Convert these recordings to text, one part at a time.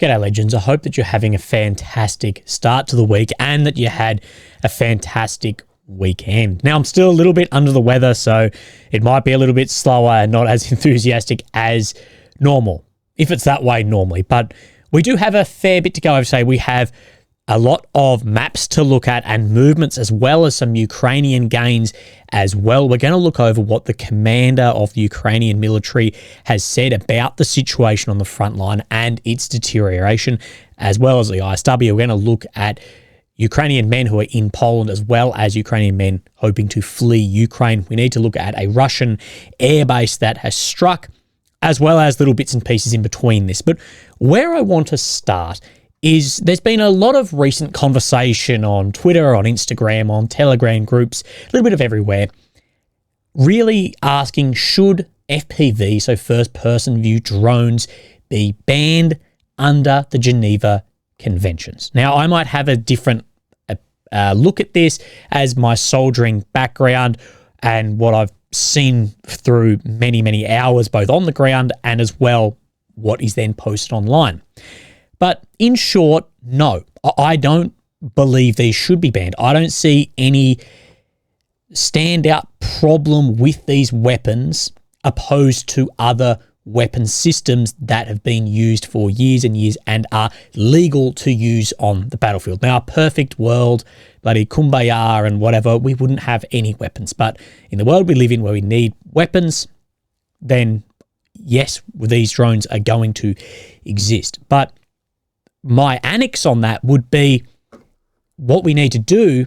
G'day legends, I hope that you're having a fantastic start to the week and that you had a fantastic weekend. Now, I'm still a little bit under the weather, so it might be a little bit slower and not as enthusiastic as normal, if it's that way normally. But we do have a fair bit to go. I would say we have a lot of maps to look at and movements, as well as some Ukrainian gains as well. We're going to look over what the commander of the Ukrainian military has said about the situation on the front line and its deterioration, as well as the ISW. We're going to look at Ukrainian men who are in Poland, as well as Ukrainian men hoping to flee Ukraine. We need to look at a Russian airbase that has struck, as well as little bits and pieces in between this. But where I want to start is there's been a lot of recent conversation on Twitter, on Instagram, on Telegram groups, a little bit of everywhere, really asking, should FPV, so first-person view drones, be banned under the Geneva Conventions? Now, I might have a different look at this as my soldiering background and what I've seen through many, many hours, both on the ground and as well what is then posted online. But in short, no, I don't believe these should be banned. I don't see any standout problem with these weapons opposed to other weapon systems that have been used for years and years and are legal to use on the battlefield. Now, a perfect world, bloody kumbaya and whatever, we wouldn't have any weapons. But in the world we live in where we need weapons, then yes, these drones are going to exist. But my annex on that would be what we need to do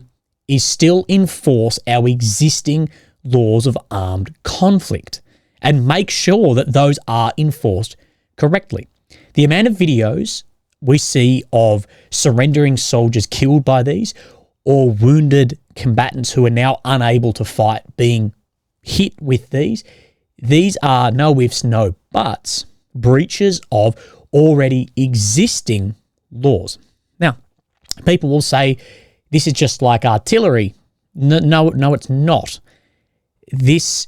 is still enforce our existing laws of armed conflict and make sure that those are enforced correctly. The amount of videos we see of surrendering soldiers killed by these or wounded combatants who are now unable to fight being hit with these are no ifs, no buts, breaches of already existing laws. Now, people will say this is just like artillery. No, it's not. This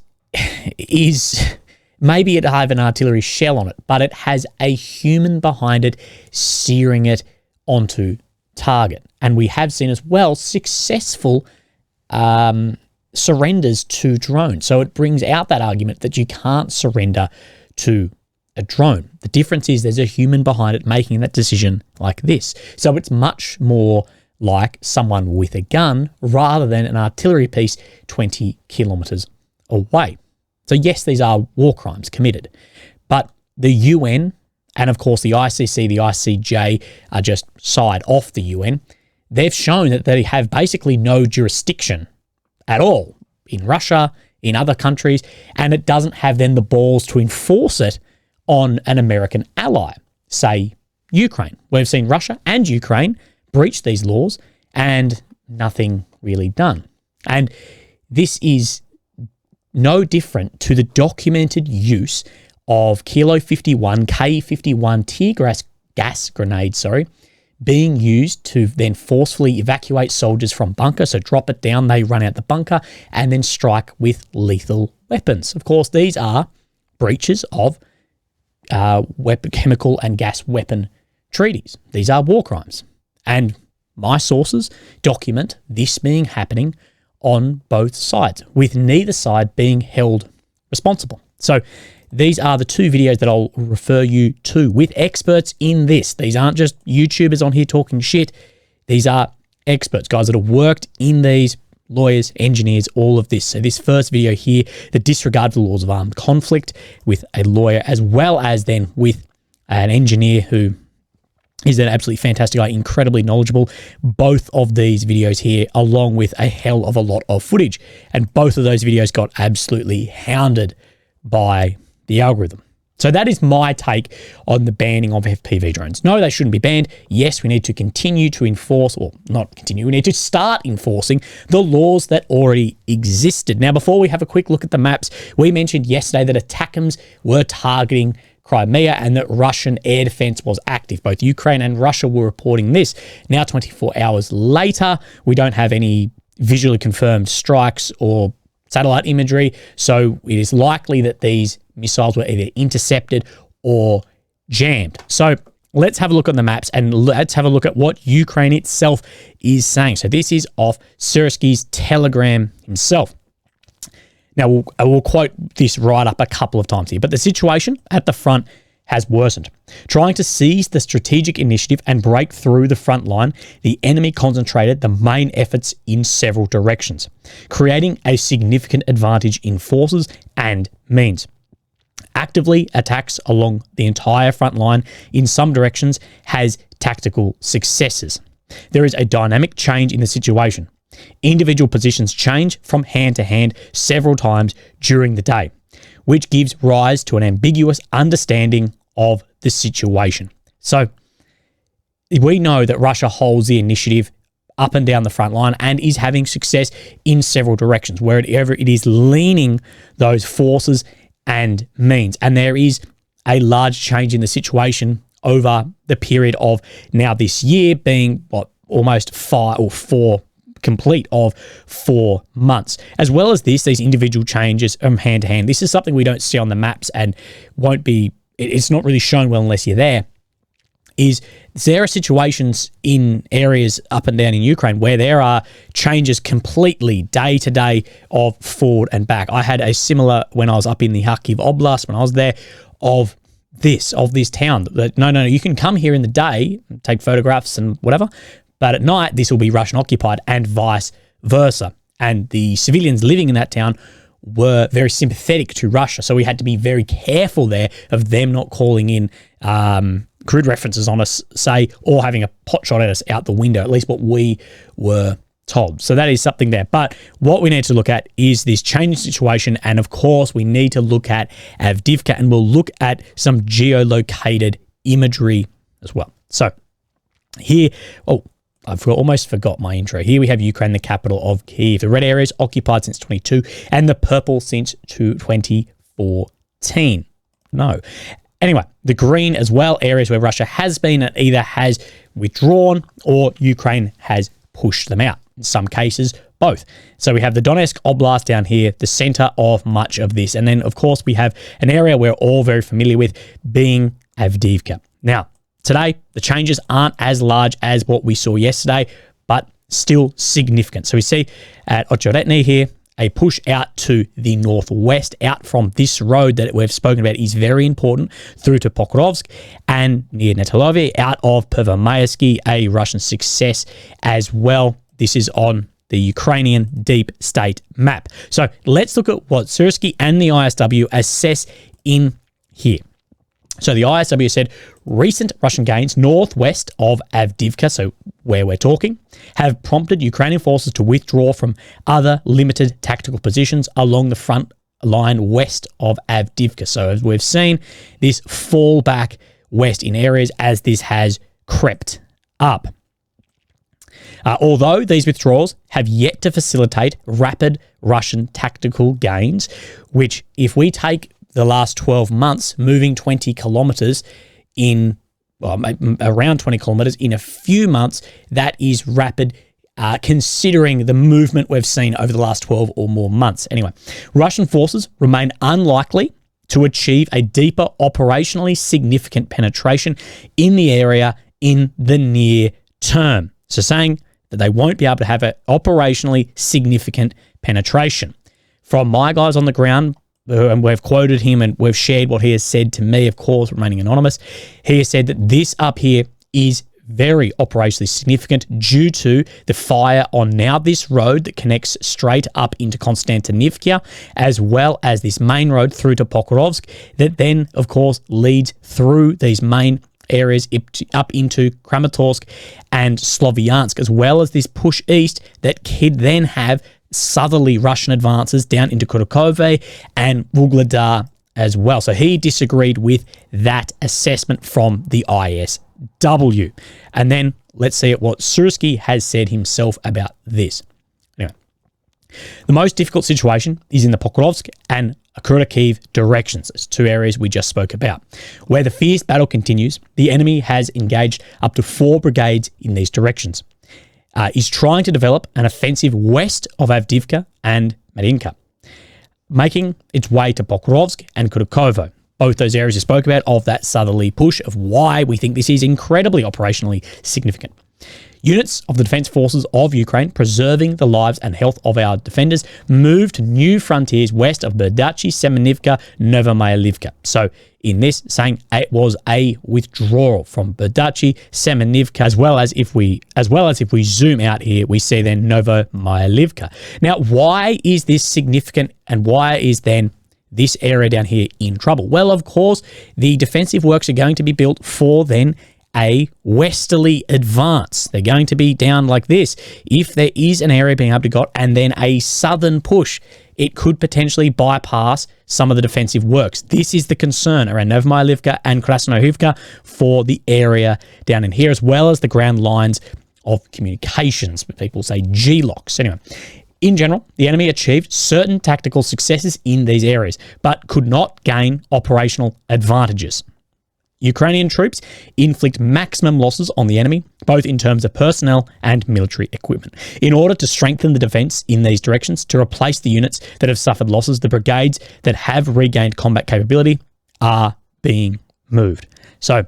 is, maybe it have an artillery shell on it, but it has a human behind it searing it onto target. And we have seen as well successful surrenders to drones. So it brings out that argument that you can't surrender to a drone. The difference is there's a human behind it making that decision like this. So it's much more like someone with a gun rather than an artillery piece 20 kilometers away. So yes, these are war crimes committed, but the UN and of course the ICC, the ICJ are just side off the UN. They've shown that they have basically no jurisdiction at all in Russia, in other countries, and it doesn't have then the balls to enforce it on an American ally, say Ukraine. We've seen Russia and Ukraine breach these laws and nothing really done. And this is no different to the documented use of Kilo 51, K51 tear gas grenades, being used to then forcefully evacuate soldiers from bunkers. So drop it down, they run out the bunker and then strike with lethal weapons. Of course, these are breaches of chemical and gas weapon treaties. These are war crimes. And my sources document this being happening on both sides, with neither side being held responsible. So these are the two videos that I'll refer you to with experts in this. These aren't just YouTubers on here talking shit. These are experts, guys that have worked in these, lawyers, engineers, all of this. So this first video here, the disregard for the laws of armed conflict with a lawyer, as well as then with an engineer who is an absolutely fantastic guy, incredibly knowledgeable. Both of these videos here, along with a hell of a lot of footage. And both of those videos got absolutely hounded by the algorithm. So that is my take on the banning of FPV drones. No, they shouldn't be banned. Yes, we need to continue to enforce, or not continue, we need to start enforcing the laws that already existed. Now, before we have a quick look at the maps, we mentioned yesterday that ATACMS were targeting Crimea and that Russian air defense was active. Both Ukraine and Russia were reporting this. Now, 24 hours later, we don't have any visually confirmed strikes or satellite imagery, so it is likely that these missiles were either intercepted or jammed. So let's have a look at the maps and let's have a look at what Ukraine itself is saying. So this is off Syrsky's Telegram himself. Now, I will quote this right up a couple of times here, but the situation at the front has worsened. Trying to seize the strategic initiative and break through the front line, the enemy concentrated the main efforts in several directions, creating a significant advantage in forces and means. Actively attacks along the entire front line in some directions has tactical successes. There is a dynamic change in the situation. Individual positions change from hand to hand several times during the day, which gives rise to an ambiguous understanding of the situation. So we know that Russia holds the initiative up and down the front line and is having success in several directions, wherever it is leaning those forces and means. And there is a large change in the situation over the period of now this year being almost 4 complete of 4 months. As well as these individual changes from hand to hand. This is something we don't see on the maps and it's not really shown well unless you're there. There are situations in areas up and down in Ukraine where there are changes completely day to day of forward and back. I had a similar when I was up in the Kharkiv Oblast, when I was there, of this town. No, you can come here in the day, take photographs and whatever, but at night, this will be Russian occupied and vice versa. And the civilians living in that town were very sympathetic to Russia. So we had to be very careful there of them not calling in crude references on us, say, or having a pot shot at us out the window, at least what we were told. So that is something there. But what we need to look at is this changing situation. And of course, we need to look at Avdiivka, and we'll look at some geolocated imagery as well. So here, almost forgot my intro. Here we have Ukraine, the capital of Kyiv. The red area is occupied since 22 and the purple since 2014. No. Anyway, the green as well, areas where Russia has been and either has withdrawn or Ukraine has pushed them out. In some cases, both. So we have the Donetsk Oblast down here, the center of much of this. And then, of course, we have an area we're all very familiar with being Avdiivka. Now, today, the changes aren't as large as what we saw yesterday, but still significant. So we see at Ochoretny here, a push out to the northwest, out from this road that we've spoken about is very important, through to Pokrovsk, and near Netalovye, out of Pervomaysky, a Russian success as well. This is on the Ukrainian deep state map. So let's look at what Syrsky and the ISW assess in here. So the ISW said recent Russian gains northwest of Avdiivka, so where we're talking, have prompted Ukrainian forces to withdraw from other limited tactical positions along the front line west of Avdiivka. So as we've seen, this fall back west in areas as this has crept up. Although these withdrawals have yet to facilitate rapid Russian tactical gains, which if we take the last 12 months, moving 20 kilometers in, around 20 kilometers in a few months, that is rapid considering the movement we've seen over the last 12 or more months. Anyway, Russian forces remain unlikely to achieve a deeper operationally significant penetration in the area in the near term. So saying that they won't be able to have an operationally significant penetration. From my guys on the ground, and we've quoted him and we've shared what he has said to me, of course, remaining anonymous. He has said that this up here is very operationally significant due to the fire on now this road that connects straight up into Konstantinivka, as well as this main road through to Pokrovsk that then, of course, leads through these main areas up into Kramatorsk and Slovyansk, as well as this push east that could then have southerly Russian advances down into Kharkov and Vuhledar as well. So he disagreed with that assessment from the ISW. And then let's see what Syrsky has said himself about this. Anyway, the most difficult situation is in the Pokrovsk and Kharkiv directions. Those two areas we just spoke about. Where the fierce battle continues, the enemy has engaged up to 4 brigades in these directions. Is trying to develop an offensive west of Avdiivka and Marinka, making its way to Pokrovsk and Kharkovo. both those areas I spoke about of that southerly push, of why we think this is incredibly operationally significant. Units of the Defence Forces of Ukraine, preserving the lives and health of our defenders, moved to new frontiers west of Berdachi, Semenivka, Novomayalivka. So in this, saying it was a withdrawal from Berdachi, Semenivka, as well as if we zoom out here, we see then Novomayalivka. Now, why is this significant, and why is then this area down here in trouble? Well, of course, the defensive works are going to be built for then a westerly advance. They're going to be down like this. If there is an area being able to got and then a southern push, it could potentially bypass some of the defensive works. This is the concern around Novomayalivka and Krasnohivka for the area down in here, as well as the ground lines of communications, but people say G-locks. Anyway, in general, the enemy achieved certain tactical successes in these areas, but could not gain operational advantages. Ukrainian troops inflict maximum losses on the enemy, both in terms of personnel and military equipment. In order to strengthen the defence in these directions, to replace the units that have suffered losses, the brigades that have regained combat capability are being moved. So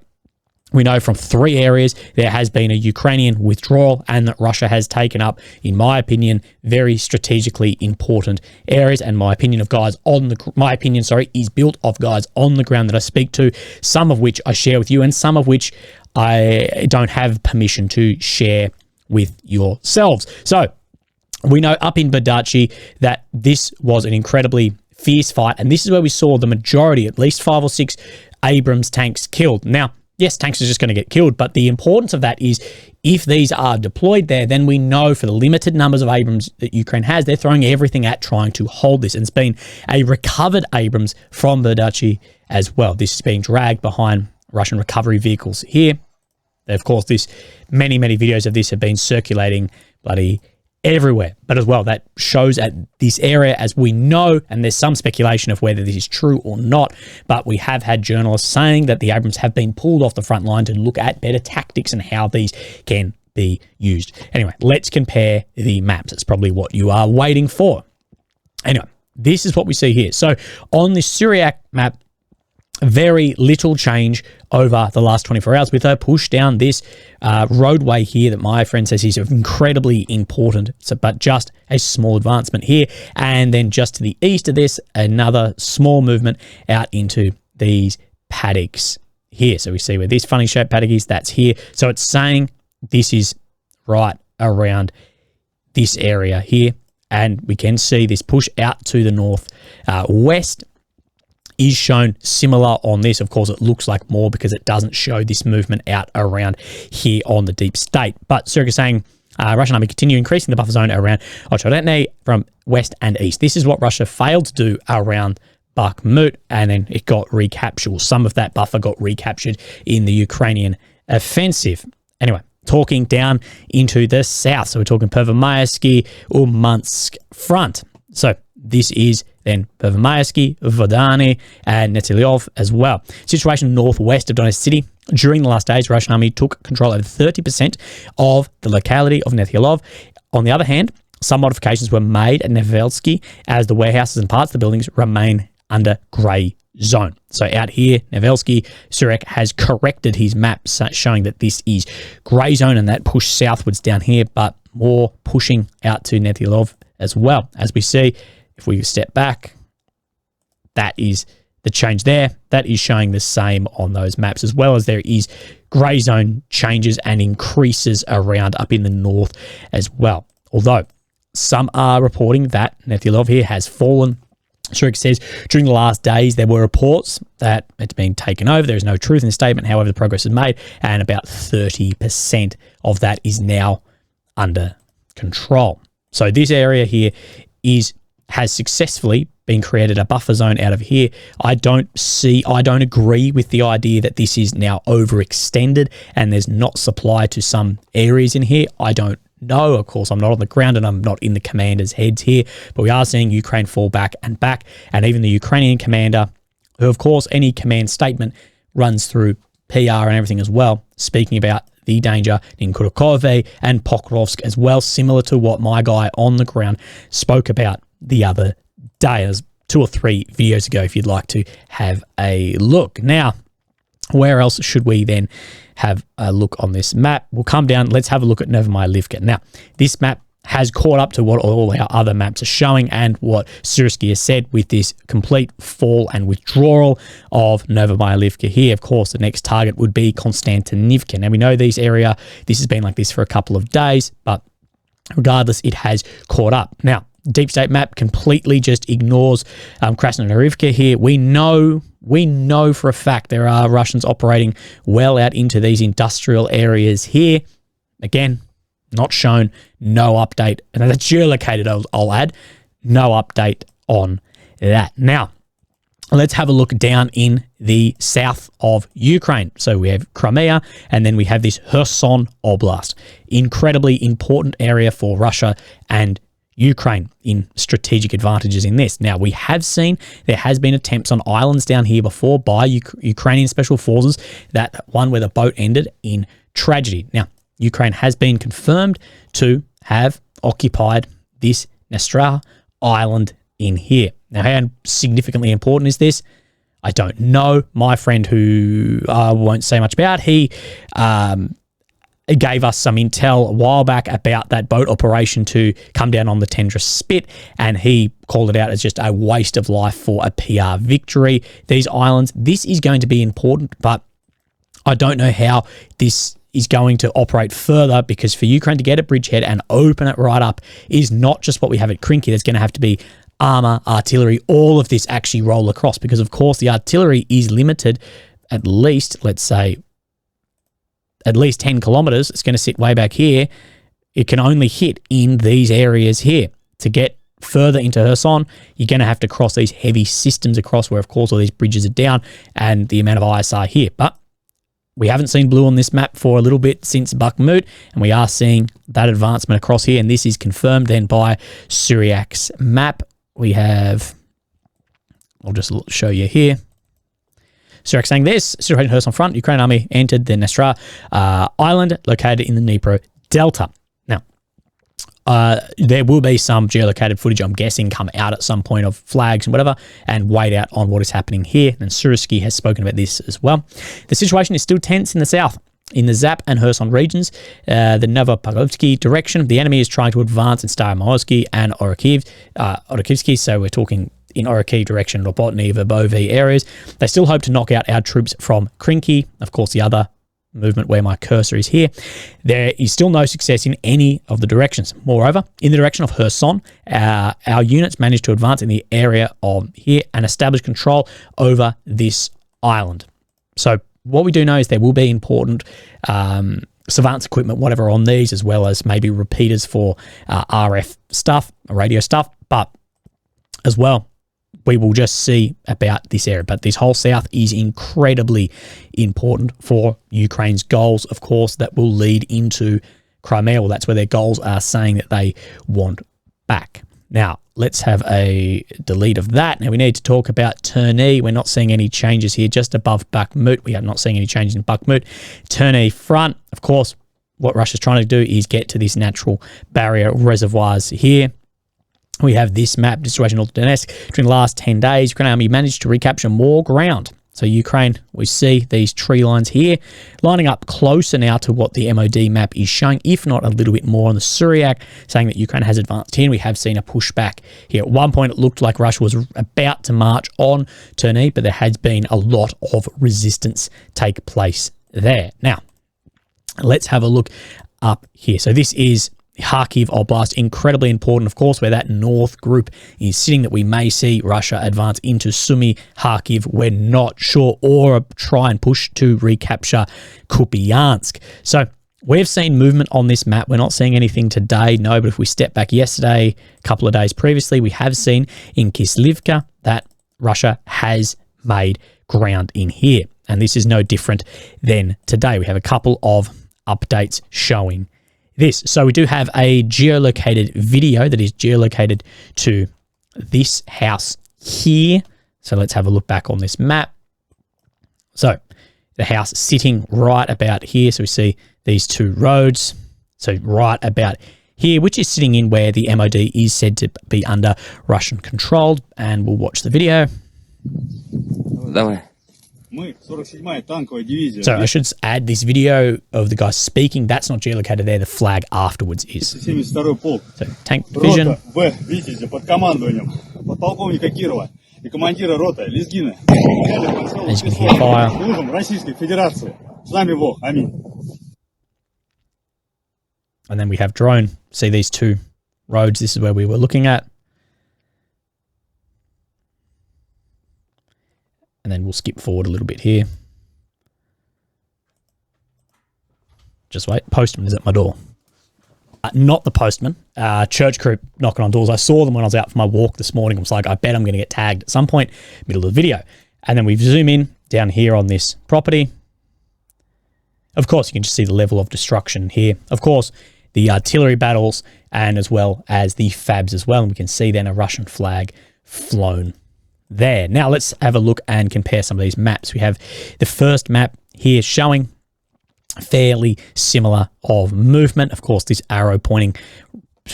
we know from 3 areas there has been a Ukrainian withdrawal, and that Russia has taken up, in my opinion, very strategically important areas. And my opinion of guys on the is built of guys on the ground that I speak to, some of which I share with you, and some of which I don't have permission to share with yourselves. So we know up in Berdachi that this was an incredibly fierce fight, and this is where we saw the majority, at least 5 or 6 Abrams tanks killed. Now, yes, tanks are just going to get killed, but the importance of that is if these are deployed there, then we know for the limited numbers of Abrams that Ukraine has, they're throwing everything at trying to hold this. And it's been a recovered Abrams from Berdachi as well. This is being dragged behind Russian recovery vehicles here. Of course, many videos of this have been circulating bloody everywhere. But as well, that shows at this area, as we know, and there's some speculation of whether this is true or not, but we have had journalists saying that the Abrams have been pulled off the front line to look at better tactics and how these can be used. Anyway, let's compare the maps. It's probably what you are waiting for. Anyway, this is what we see here. So on the Syriac map, very little change over the last 24 hours with a push down this roadway here that my friend says is incredibly important, but just a small advancement here. And then just to the east of this, another small movement out into these paddocks here. So we see where this funny shaped paddock is, that's here. So it's saying this is right around this area here. And we can see this push out to the north west is shown similar on this. Of course, it looks like more because it doesn't show this movement out around here on the deep state. But Surik is saying Russian army continue increasing the buffer zone around Ochoretne from west and east. This is what Russia failed to do around Bakhmut, and then it got recaptured. Some of that buffer got recaptured in the Ukrainian offensive. Anyway, talking down into the south. So we're talking Pervomayski, Urmansk front. So this is then Pervomayski, Vodani, and Netsilyov as well. Situation northwest of Donetsk city. During the last days, Russian army took control over 30% of the locality of Netsilyov. On the other hand, some modifications were made at Nevelsky as the warehouses and parts of the buildings remain under grey zone. So out here, Nevelsky, Surek has corrected his map showing that this is grey zone and that push southwards down here, but more pushing out to Netsilyov as well. As we see, if we step back, that is the change there. That is showing the same on those maps, as well as there is grey zone changes and increases around up in the north as well. Although some are reporting that Netsilyov here has fallen. Shurik says during the last days there were reports that it's been taken over. There is no truth in the statement. However, the progress is made, and about 30% of that is now under control. So this area here has successfully been created a buffer zone out of here. I don't agree with the idea that this is now overextended and there's not supply to some areas in here. I don't know. Of course, I'm not on the ground and I'm not in the commanders' heads here, but we are seeing Ukraine fall back, and even the Ukrainian commander, who of course any command statement runs through PR and everything as well, speaking about the danger in Kharkov and Pokrovsk as well, similar to what my guy on the ground spoke about the other day. As 2 or 3 videos ago if you'd like to have a look. Now, where else should we then have a look on this map? We'll come down. Let's have a look at Novomalyivka. Now, this map has caught up to what all our other maps are showing and what Sursky has said with this complete fall and withdrawal of Novomalyivka here. Of course, the next target would be Konstantinivka. Now, we know this area, this has been like this for a couple of days, but regardless, it has caught up. Now, Deep State map completely just ignores Krasnodarivka here. We know for a fact there are Russians operating well out into these industrial areas here. Again, not shown, no update. And that's geolocated, I'll add. No update on that. Now, let's have a look down in the south of Ukraine. So we have Crimea, and then we have this Kherson Oblast. Incredibly important area for Russia and Ukraine in strategic advantages in this. Now, we have seen there has been attempts on islands down here before by Ukrainian special forces, that one where the boat ended in tragedy. Now, Ukraine has been confirmed to have occupied this Nestra island in here. Now, how significantly important is this? I don't know. My friend, who I won't say much about, he gave us some intel a while back about that boat operation to come down on the Tendra Spit, and he called it out as just a waste of life for a PR victory. These islands, this is going to be important, but I don't know how this is going to operate further, because for Ukraine to get a bridgehead and open it right up is not just what we have at Krinky. There's going to have to be armor, artillery, all of this actually roll across, because of course the artillery is limited at least, let's say, at least 10 kilometers. It's going to sit way back here. It can only hit in these areas here. To get further into Kherson, you're going to have to cross these heavy systems across, where of course all these bridges are down and the amount of ISR here. But we haven't seen blue on this map for a little bit since Bakhmut, and we are seeing that advancement across here, and this is confirmed then by Syriac's map. We have, I'll just show you here. Syriac saying this: Syrian Kherson front, Ukraine army entered the Nestra island located in the Dnipro Delta. Now, there will be some geolocated footage, I'm guessing, come out at some point of flags and whatever, and weighed out on what is happening here. And Sursky has spoken about this as well. The situation is still tense in the south. In the Zap and Kherson regions, the Novopavlovsky direction, the enemy is trying to advance in Staromorsky and Orokivsky. So we're talking in Orokiv direction, Robotny, Verbovi areas. They still hope to knock out our troops from Krinky. Of course, the other movement where my cursor is here. There is still no success in any of the directions. Moreover, in the direction of Kherson, our units managed to advance in the area of here and establish control over this island. So what we do know is there will be important surveillance equipment, whatever, on these, as well as maybe repeaters for RF stuff, radio stuff, but as well, we will just see about this area. But this whole south is incredibly important for Ukraine's goals, of course, that will lead into Crimea. Well, that's where their goals are saying that they want back. Now, let's have a delete of that. Now, we need to talk about Terny. We're not seeing any changes here, just above Bakhmut. We are not seeing any changes in Bakhmut. Terny front, of course, what Russia's trying to do is get to these natural barrier reservoirs here. We have this map, situation north of Donetsk. During the last 10 days, Ukraine army managed to recapture more ground. So Ukraine, we see these tree lines here lining up closer now to what the MOD map is showing, if not a little bit more on the Syriac, saying that Ukraine has advanced here. We have seen a pushback here. At one point, it looked like Russia was about to march on Terny, but there has been a lot of resistance take place there. Now, let's have a look up here. So this is Kharkiv Oblast, incredibly important, of course, where that north group is sitting, that we may see Russia advance into Sumy, Kharkiv. We're not sure, or try and push to recapture Kupiansk. So we've seen movement on this map. We're not seeing anything today, no, but if we step back yesterday, a couple of days previously, we have seen in Kislivka that Russia has made ground in here. And this is no different than today. We have a couple of updates showing this. So we do have a geolocated video that is geolocated to this house here. So let's have a look back on this map. So the house sitting right about here. So we see these two roads. So right about here, which is sitting in where the MOD is said to be under Russian control. And we'll watch the video. So I should add this video of the guy speaking. That's not geolocated there. The flag afterwards is. So tank division. As you can hear fire. And then we have drone. See these two roads. This is where we were looking at. And then we'll skip forward a little bit here. Just wait. Postman is at my door. Not the postman. Church crew knocking on doors. I saw them when I was out for my walk this morning. I was like, I bet I'm going to get tagged at some point, middle of the video. And then we zoom in down here on this property. Of course, you can just see the level of destruction here. Of course, the artillery battles and as well as the FABs as well. And we can see then a Russian flag flown there. Now let's have a look and compare some of these maps. We have the first map here showing fairly similar of movement. Of course, this arrow pointing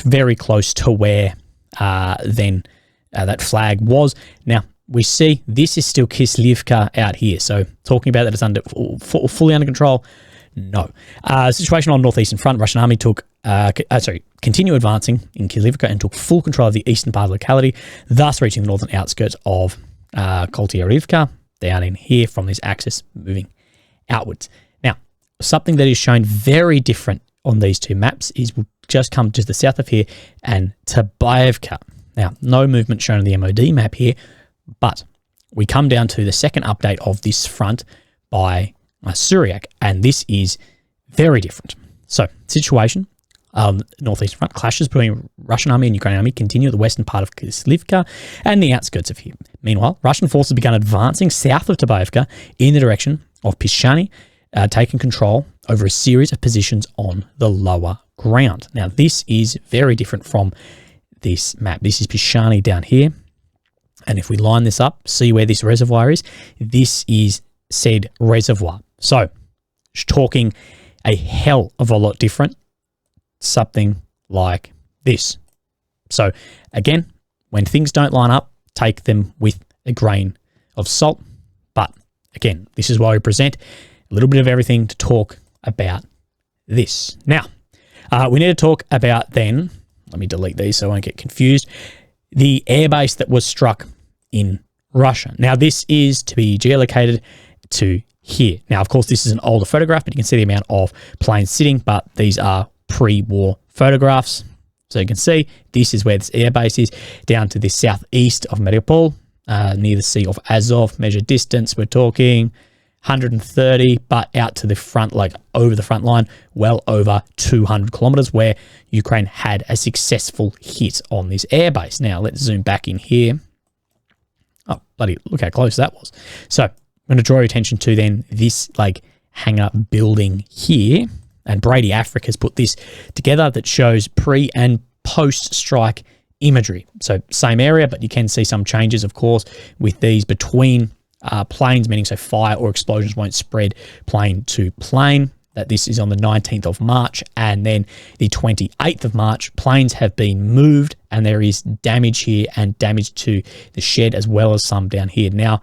very close to where that flag was. Now we see this is still Avdiivka out here. So talking about that it's under fully under control. No. Situation on Northeastern front. Russian army took continue advancing in Avdiivka and took full control of the eastern part of the locality, thus reaching the northern outskirts of Avdiivka, down in here from this axis moving outwards. Now, something that is shown very different on these two maps is we'll just come to the south of here and Avdiivka. Now, no movement shown on the MOD map here, but we come down to the second update of this front by Syriac, and this is very different. So, situation, northeastern front clashes between Russian army and Ukrainian army continue at the western part of Avdiivka and the outskirts of here. Meanwhile, Russian forces began advancing south of Avdiivka in the direction of Pishani, taking control over a series of positions on the lower ground. Now, this is very different from this map. This is Pishani down here, and if we line this up, see where this reservoir is, this is said reservoir. So, talking a hell of a lot different, something like this. So, again, when things don't line up, take them with a grain of salt. But, again, this is why we present a little bit of everything to talk about this. Now, we need to talk about then, let me delete these so I won't get confused, the airbase that was struck in Russia. Now, this is to be geolocated to here. Now, of course, this is an older photograph, but you can see the amount of planes sitting, but these are pre-war photographs. So you can see this is where this airbase is, down to the southeast of Mariupol, near the Sea of Azov. Measured distance, we're talking 130, but out to the front, like over the front line, well over 200 kilometers, where Ukraine had a successful hit on this airbase. Now, let's zoom back in here. Oh, bloody, look how close that was. So, I'm going to draw your attention to then this like hangar building here, and Brady Africa has put this together that shows pre and post strike imagery. So same area, but you can see some changes, of course, with these between planes, meaning so fire or explosions won't spread plane to plane. That this is on the 19th of March, and then the 28th of March, planes have been moved, and there is damage here and damage to the shed as well as some down here. Now,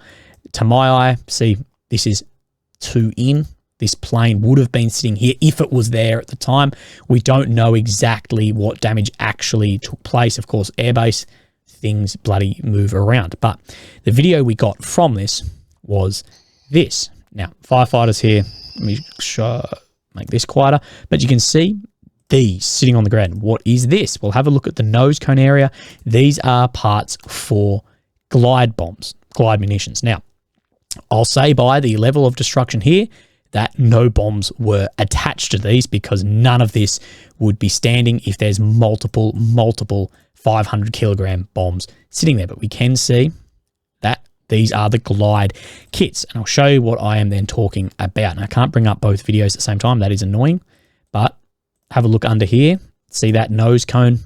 to my eye, see, this is 2 in. This plane would have been sitting here if it was there at the time. We don't know exactly what damage actually took place. Of course, airbase, things bloody move around. But the video we got from this was this. Now, firefighters here, let me make this quieter, but you can see these sitting on the ground. What is this? We'll have a look at the nose cone area. These are parts for glide bombs, glide munitions. Now, I'll say by the level of destruction here that no bombs were attached to these, because none of this would be standing if there's multiple 500 kilogram bombs sitting there. But we can see that these are the glide kits, and I'll show you what I am then talking about. And I can't bring up both videos at the same time. That is annoying, but have a look under here. See that nose cone?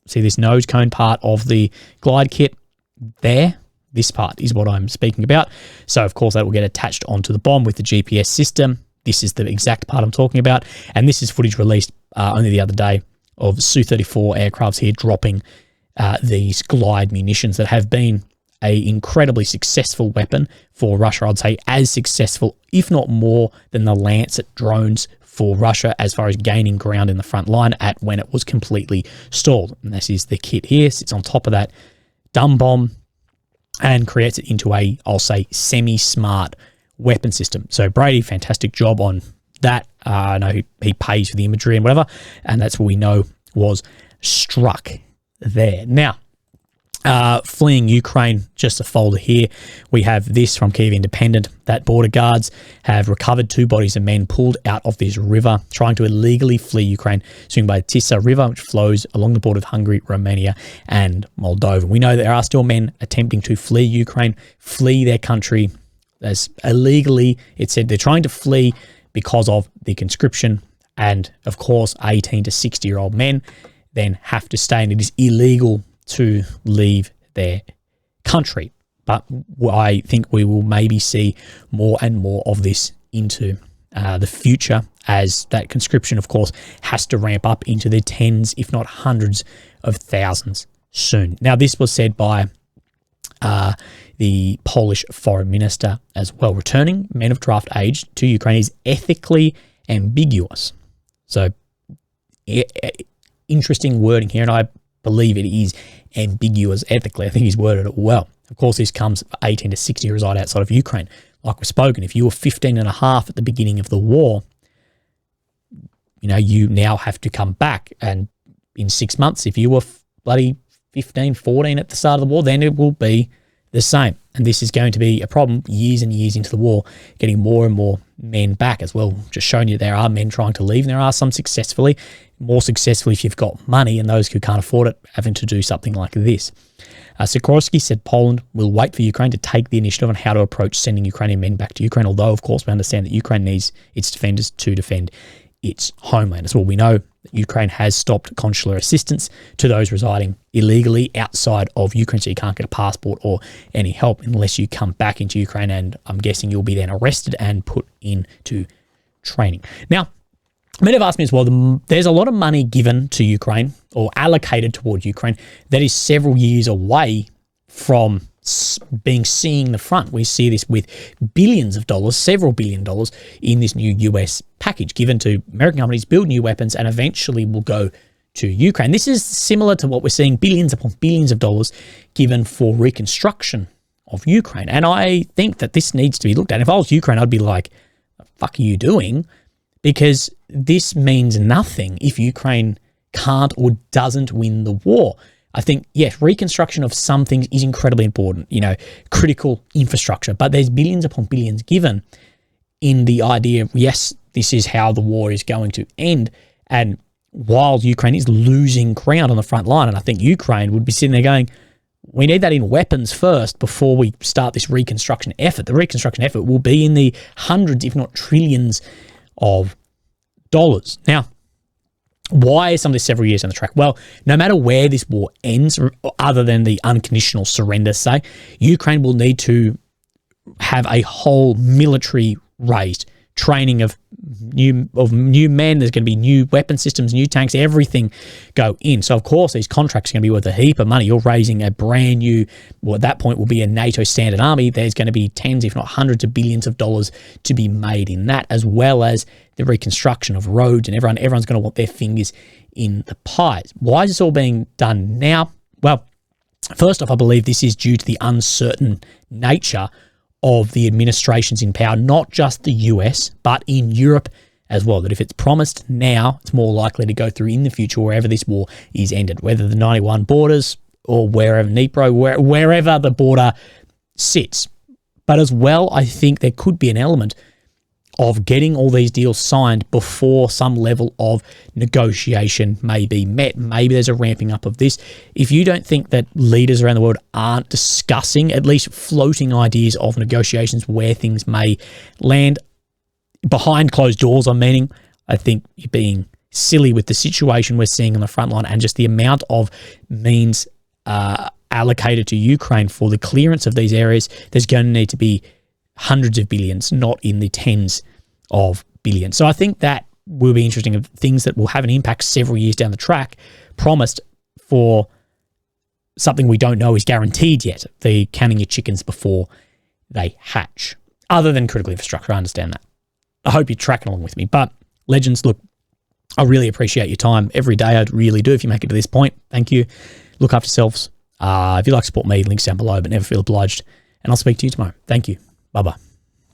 See this nose cone part of the glide kit there? This part is what I'm speaking about. So, of course, that will get attached onto the bomb with the GPS system. This is the exact part I'm talking about. And this is footage released only the other day of Su-34 aircrafts here dropping these glide munitions that have been a incredibly successful weapon for Russia. I'd say as successful, if not more, than the Lancet drones for Russia as far as gaining ground in the front line at when it was completely stalled. And this is the kit here, sits on top of that dumb bomb and creates it into a, I'll say, semi-smart weapon system. So Brady, fantastic job on that. I know he pays for the imagery and whatever, and that's what we know was struck there. Now, fleeing Ukraine, just a folder here. We have this from Kyiv Independent, that border guards have recovered 2 bodies of men pulled out of this river, trying to illegally flee Ukraine, swimming by the Tisa River, which flows along the border of Hungary, Romania, and Moldova. We know there are still men attempting to flee Ukraine, flee their country as illegally. It said they're trying to flee because of the conscription, and of course 18 to 60-year-old men then have to stay, and it is illegal to leave their country. But I think we will maybe see more and more of this into the future, as that conscription, of course, has to ramp up into the tens, if not hundreds of thousands soon. Now, this was said by the Polish foreign minister as well. Returning men of draft age to Ukraine is ethically ambiguous. So, interesting wording here, and I believe it is ambiguous ethically. I think he's worded it well. Of course, this comes 18 to 60 reside outside of Ukraine. Like we've spoken, if you were 15 and a half at the beginning of the war, you know, you now have to come back. And in 6 months, if you were bloody 15, 14 at the start of the war, then it will be the same. And this is going to be a problem years and years into the war, getting more and more men back as well. Just showing you there are men trying to leave, and there are some successfully, more successfully if you've got money, and those who can't afford it having to do something like this. Sikorsky said Poland will wait for Ukraine to take the initiative on how to approach sending Ukrainian men back to Ukraine, although, of course, we understand that Ukraine needs its defenders to defend its homeland. As well, we know that Ukraine has stopped consular assistance to those residing illegally outside of Ukraine, so you can't get a passport or any help unless you come back into Ukraine, and I'm guessing you'll be then arrested and put into training. Now, many have asked me as well, there's a lot of money given to Ukraine or allocated towards Ukraine that is several years away from seeing the front. We see this with billions of dollars, several $1 billion in this new US package given to American companies, build new weapons, and eventually will go to Ukraine. This is similar to what we're seeing, billions upon billions of dollars given for reconstruction of Ukraine. And I think that this needs to be looked at. If I was Ukraine, I'd be like, what the fuck are you doing? Because this means nothing if Ukraine can't or doesn't win the war. I think, yes, reconstruction of some things is incredibly important, you know, critical infrastructure, but there's billions upon billions given in the idea of, yes, this is how the war is going to end. And while Ukraine is losing ground on the front line, and I think Ukraine would be sitting there going, we need that in weapons first before we start this reconstruction effort. The reconstruction effort will be in the hundreds, if not trillions of dollars. Now, why is some of this several years down the track? Well, no matter where this war ends, other than the unconditional surrender, say, Ukraine will need to have a whole military raised, training of new men. There's going to be new weapon systems, new tanks, everything go in. So, of course, these contracts are going to be worth a heap of money. You're raising a brand new, well, at that point will be a NATO standard army. There's going to be tens, if not hundreds of billions of dollars to be made in that, as well as the reconstruction of roads, and everyone's going to want their fingers in the pies. Why is this all being done now? Well, first off, I believe this is due to the uncertain nature of the administrations in power, not just the US, but in Europe as well, that if it's promised now, it's more likely to go through in the future wherever this war is ended, whether the 91 borders or wherever Dnipro, wherever the border sits. But as well, I think there could be an element of getting all these deals signed before some level of negotiation may be met. Maybe there's a ramping up of this. If you don't think that leaders around the world aren't discussing, at least floating ideas of negotiations where things may land behind closed doors, I'm meaning, I think you're being silly with the situation we're seeing on the front line and just the amount of means allocated to Ukraine for the clearance of these areas. There's going to need to be hundreds of billions, not in the tens of billions. So I think that will be interesting of things that will have an impact several years down the track, promised for something we don't know is guaranteed yet, the counting your chickens before they hatch. Other than critical infrastructure, I understand that. I hope you're tracking along with me. But legends, look, I really appreciate your time every day. I really do. If you make it to this point, thank you. Look after yourselves. If you'd like to support me, links down below, but never feel obliged. And I'll speak to you tomorrow. Thank you. Bye-bye.